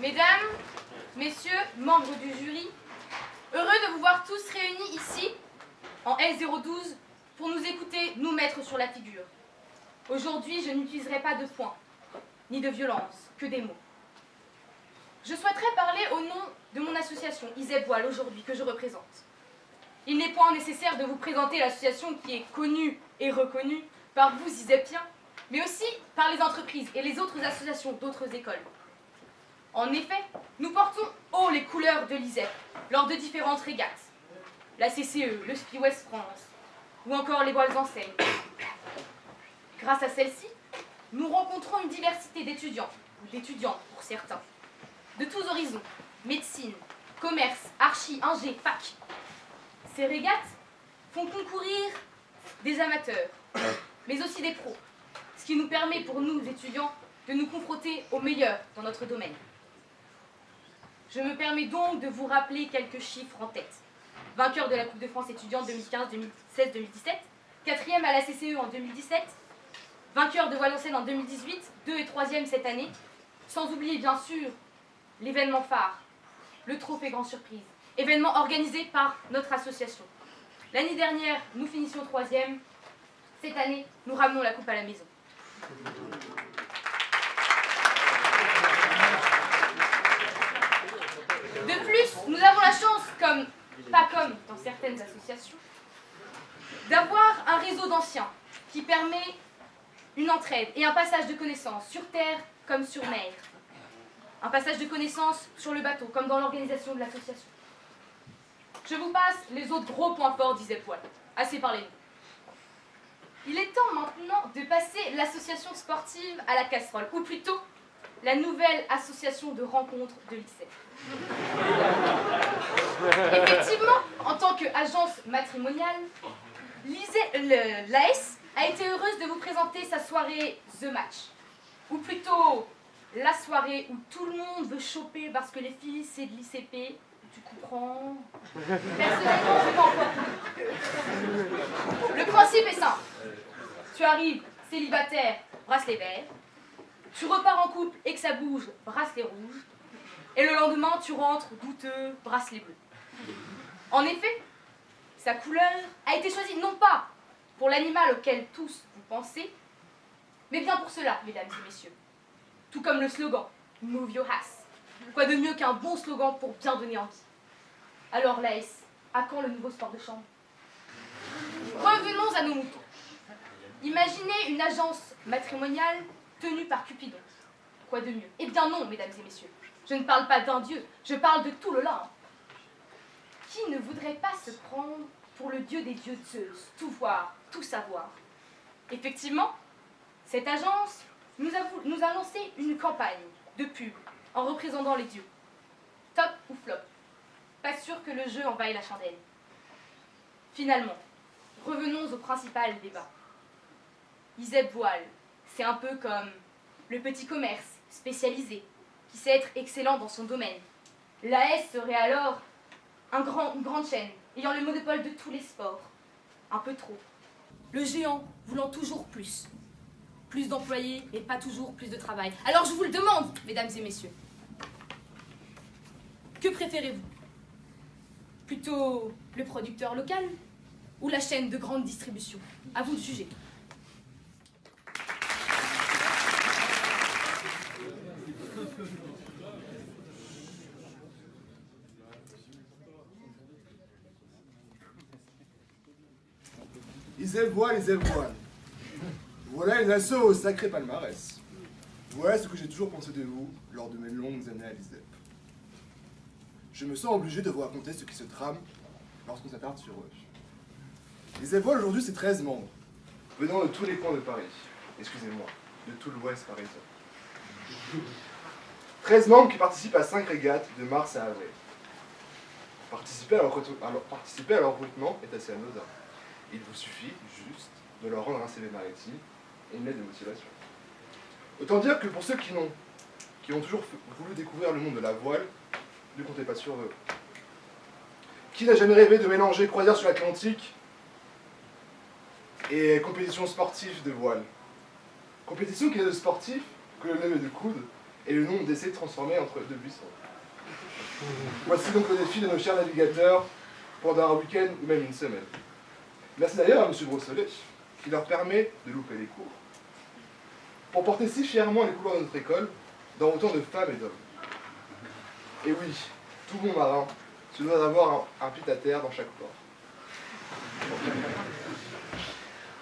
Mesdames, messieurs, membres du jury, heureux de vous voir tous réunis ici, en L012, pour nous écouter nous mettre sur la figure. Aujourd'hui, je n'utiliserai pas de points, ni de violence, que des mots. Je souhaiterais parler au nom de mon association, Isep Voile, aujourd'hui, que je représente. Il n'est point nécessaire de vous présenter l'association qui est connue et reconnue par vous, Isepiens, mais aussi par les entreprises et les autres associations d'autres écoles. En effet, nous portons haut les couleurs de l'ISEP lors de différentes régates. La CCE, le SPI West France, ou encore les voiles enseignes. Grâce à celle-ci, nous rencontrons une diversité d'étudiants, ou d'étudiantes pour certains, de tous horizons, médecine, commerce, archi, ingé, fac. Ces régates font concourir des amateurs, mais aussi des pros, ce qui nous permet pour nous, étudiants, de nous confronter aux meilleurs dans notre domaine. Je me permets donc de vous rappeler quelques chiffres en tête. Vainqueur de la Coupe de France étudiante 2015, 2016, 2017, 4e à la CCE en 2017, vainqueur de Valenciennes en 2018, 2 et 3e cette année, sans oublier bien sûr l'événement phare, le Trophée Grande Surprise, événement organisé par notre association. L'année dernière, nous finissions 3e, cette année, nous ramenons la coupe à la maison. De plus, nous avons la chance, pas comme dans certaines associations, d'avoir un réseau d'anciens qui permet une entraide et un passage de connaissances sur terre comme sur mer. Un passage de connaissances sur le bateau, comme dans l'organisation de l'association. Je vous passe les autres gros points forts d'Isep Voile. Assez parlé. Il est temps maintenant de passer l'association sportive à la casserole, ou plutôt la nouvelle association de rencontres de l'ISEP. Effectivement, en tant qu'agence matrimoniale, l'AS a été heureuse de vous présenter sa soirée The Match. Ou plutôt, la soirée où tout le monde veut choper parce que les filles, c'est de l'ICP. Tu comprends? Personnellement, je pas encore. Le principe est simple. Tu arrives célibataire, bracelet vert. Tu repars en couple et que ça bouge, bracelet rouge. Et le lendemain, tu rentres douteux, bracelet bleu. En effet, sa couleur a été choisie non pas pour l'animal auquel tous vous pensez, mais bien pour cela, mesdames et messieurs. Tout comme le slogan « Move your ass ». Quoi de mieux qu'un bon slogan pour bien donner envie? Alors, l'AS, à quand le nouveau sport de chambre? Revenons à nos moutons. Imaginez une agence matrimoniale tenue par Cupidon. Quoi de mieux? Eh bien non, mesdames et messieurs. Je ne parle pas d'un dieu, je parle de tout le lin. Qui ne voudrait pas se prendre pour le dieu des dieux de Zeus, tout voir, tout savoir? Effectivement, cette agence nous a lancé une campagne de pub en représentant les dieux. Top ou flop? Pas sûr que le jeu envahisse la chandelle. Finalement, revenons au principal débat. Isep Voile, c'est un peu comme le petit commerce spécialisé qui sait être excellent dans son domaine. L'AS serait alors une grande chaîne ayant le monopole de tous les sports. Un peu trop. Le géant voulant toujours plus. Plus d'employés et pas toujours plus de travail. Alors je vous le demande, mesdames et messieurs. Que préférez-vous? Plutôt le producteur local ou la chaîne de grande distribution? À vous de juger. Isep Voile, Isep Voile. Voilà une asso au sacré palmarès. Voilà ce que j'ai toujours pensé de vous lors de mes longues années à l'ISEP. Je me sens obligé de vous raconter ce qui se trame lorsqu'on s'attarde sur eux. Isep Voile aujourd'hui c'est 13 membres, venant de tous les coins de Paris. Excusez-moi, de tout l'ouest parisien. 13 membres qui participent à 5 régates de mars à avril. Participer à leur recrutement est assez anodin. Il vous suffit juste de leur rendre un CV maritime et une lettre de motivation. Autant dire que pour ceux qui ont toujours voulu découvrir le monde de la voile, ne comptez pas sur eux. Qui n'a jamais rêvé de mélanger croisière sur l'Atlantique et compétition sportive de voile? Compétition qui est de sportif que le lever de coude et le nombre d'essais transformés entre deux buissons. Voici donc le défi de nos chers navigateurs pendant un week-end ou même une semaine. Merci d'ailleurs à M. Brosselet, qui leur permet de louper les cours, pour porter si fièrement les couleurs de notre école dans autant de femmes et d'hommes. Et oui, tout bon marin se doit d'avoir un pied-à-terre dans chaque port.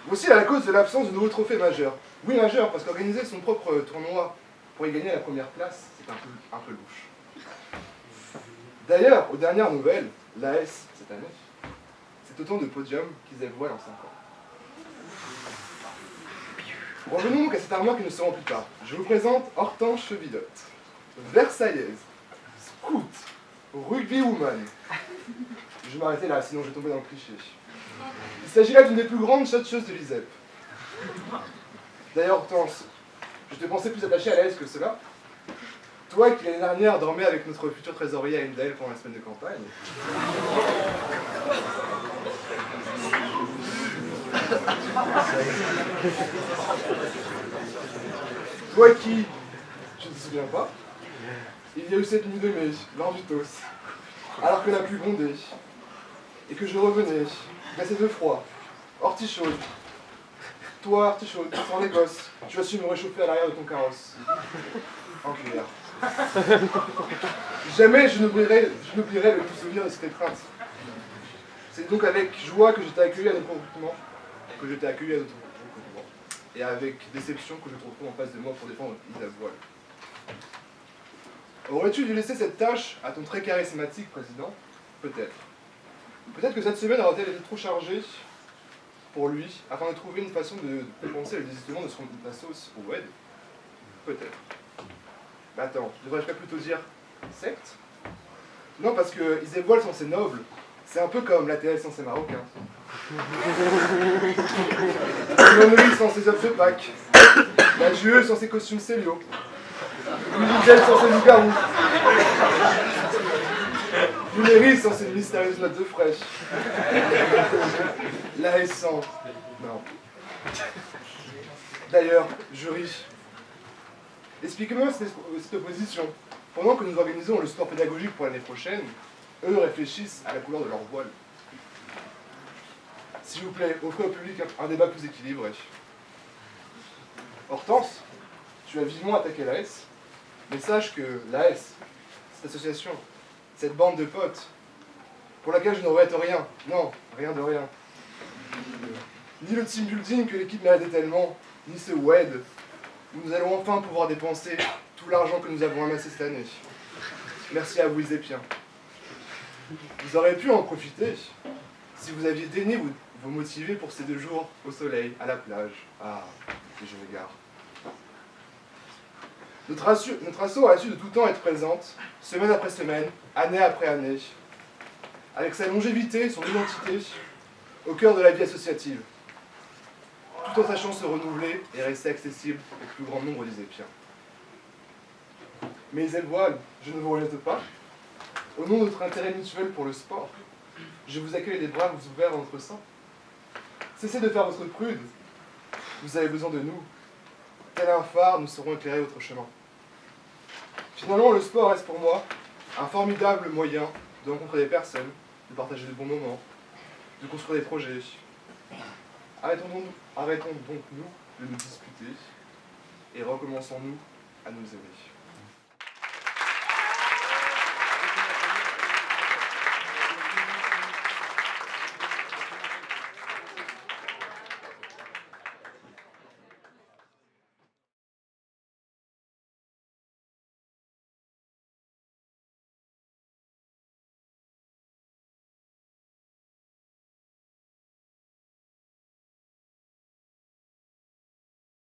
Voici la cause de l'absence de nouveaux trophées majeurs. Oui, majeur, parce qu'organiser son propre tournoi pour y gagner la première place, c'est un peu louche. D'ailleurs, aux dernières nouvelles, l'AS, cette année, c'est autant de podiums qu'ils aient voilé en 5 ans. Revenons donc à cette armoire qui ne se remplit pas. Je vous présente Hortense Chevidotte, versaillaise, scout, rugbywoman. Je vais m'arrêter là, sinon je vais tomber dans le cliché. Il s'agit là d'une des plus grandes shotcheuses de l'ISEP. D'ailleurs, Hortense, je te pensais plus attachée à l'AS que cela. Toi qui l'année dernière dormais avec notre futur trésorier à Endel pendant la semaine de campagne. Toi qui, je ne te souviens pas, il y a eu cette nuit de mai, l'Orbitos, alors que la pluie grondait, et que je revenais, glacé de froid, ortichaude. Toi, artichaude, sans les gosses, tu as su me réchauffer à l'arrière de ton carrosse. Enculère. Jamais je n'oublierai le doux souvenir de cette étreinte. C'est donc avec joie que je t'ai accueilli à notre recrutement, et avec déception que je te retrouve en face de moi pour défendre Isa Voile. Aurais-tu dû laisser cette tâche à ton très charismatique président? Peut-être. Peut-être que cette semaine aurait-elle été trop chargée pour lui, afin de trouver une façon de compenser le désistement de son sauce au WED? Peut-être. Mais attends, devrais-je pas plutôt dire secte? Non, parce que Isa Voile sans ses nobles, c'est un peu comme l'ATL sans ses marocains. L'Honoré sans ses œufs de Pâques. La Jueux sans ses costumes Célio. L'Unigel sans ses loups-garous. L'Unéry sans ses mystérieuses notes de fraîche. La S sans... Non. D'ailleurs, jury, expliquez-moi cette opposition. Pendant que nous organisons le sport pédagogique pour l'année prochaine, eux réfléchissent à la couleur de leur voile. S'il vous plaît, offrez au public un débat plus équilibré. Hortense, tu as vivement attaqué l'AS, mais sache que l'AS, cette association, cette bande de potes, pour laquelle je ne regrette rien, non, rien de rien. Ni le team building que l'équipe méritait tellement, ni ce WED, où nous allons enfin pouvoir dépenser tout l'argent que nous avons amassé cette année. Merci à vous, Isépiens. Vous auriez pu en profiter si vous aviez daigné vous motiver pour ces 2 jours au soleil, à la plage. Ah, et je m'égare. Notre asso a su de tout temps être présente, semaine après semaine, année après année, avec sa longévité, son identité, au cœur de la vie associative, tout en sachant se renouveler et rester accessible au plus grand nombre d'Isépiens. Mais Isa Voile, je ne vous rejette pas. Au nom de notre intérêt mutuel pour le sport, je vous accueille les bras ouverts dans notre sein. Cessez de faire votre prude. Vous avez besoin de nous. Tel un phare, nous saurons éclairer votre chemin. Finalement, le sport reste pour moi un formidable moyen de rencontrer des personnes, de partager de bons moments, de construire des projets. Arrêtons donc nous de nous disputer et recommençons-nous à nous aimer.